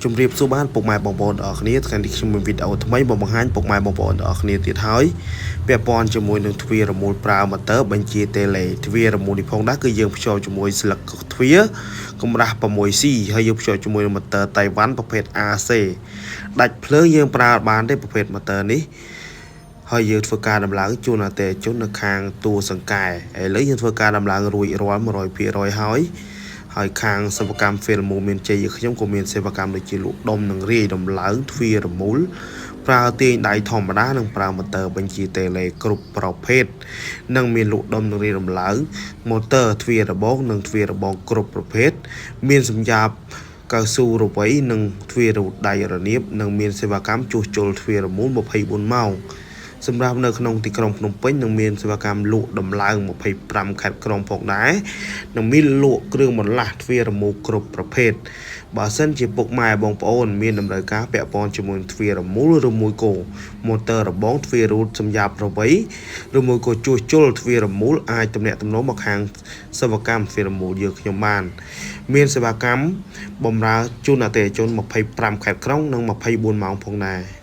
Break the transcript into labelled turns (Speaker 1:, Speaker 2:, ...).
Speaker 1: ជំរាបសួរបានពុកម៉ែបងប្អូនទាំងអស់គ្នាថ្ងៃនេះខ្ញុំមានវីដេអូថ្មីមកបង្ហាញពុកម៉ែបងប្អូនទាំងអស់គ្នាទៀតហើយពាក់ព័ន្ធជាមួយនឹងទ្វាររមូលប្រើម៉ូទ័របញ្ជាតេឡេទ្វាររមូលនេះផងដែរគឺយើងភ្ជាប់ជាមួយស្លឹកទ្វារកម្រាស់ 6C ហើយយើងភ្ជាប់ជាមួយនឹងម៉ូទ័រតៃវ៉ាន់ប្រភេទ AC ដាច់ភ្លើងយើងប្រើបានទេប្រភេទម៉ូទ័រនេះហើយយើងធ្វើការដំឡើងជូនអតិថិជននៅខាងតួសង្កែឥឡូវយើងធ្វើការដំឡើងរួចរាល់ 100% ហើយខាងសិប្បកម្ម Filmo មានជ័យខ្ញុំក៏មានសេវាកម្មដូចជាលក់ដុំនិងរាយដំឡើងទ្វាររមូលប្រើទាញដៃធម្មតានិងប្រើម៉ូទ័របញ្ជាតេឡេគ្រប់ប្រភេទនិងមានលក់ដុំនិងរាយដំឡើងម៉ូទ័រទ្វាររបងនិងទ្វាររបងគ្រប់ប្រភេទមានសម្រាប់កៅស៊ូរវៃនិងទ្វារដៃរនាបនិងមានសេវាកម្មជួសជុលទ្វាររមូល 24 ម៉ោងសម្រាប់នៅក្នុងទីក្រុងភ្នំពេញនឹងមានសេវាកម្មលក់ដំឡើង 25 ខេត្តក្រុងផងដែរនឹងមានលក់គ្រឿងបន្លាស់ទ្វាររមូលគ្រប់ប្រភេទបើសិនជាពុកម៉ែបងប្អូនមានតម្រូវការពាក់ព័ន្ធជាមួយទ្វាររមូលឬមួយក៏ម៉ូទ័ររបងទ្វាររូតសម្រាប់រវៃឬមួយក៏ជួសជុលទ្វាររមូលអាចទំនាក់ទំនងមកខាងសេវាកម្មទ្វាររមូលយើងខ្ញុំបានមានសេវាកម្មបម្រើជូនអតិថិជន 25 ខេត្តក្រុងនិង 24 ម៉ោងផងដែរ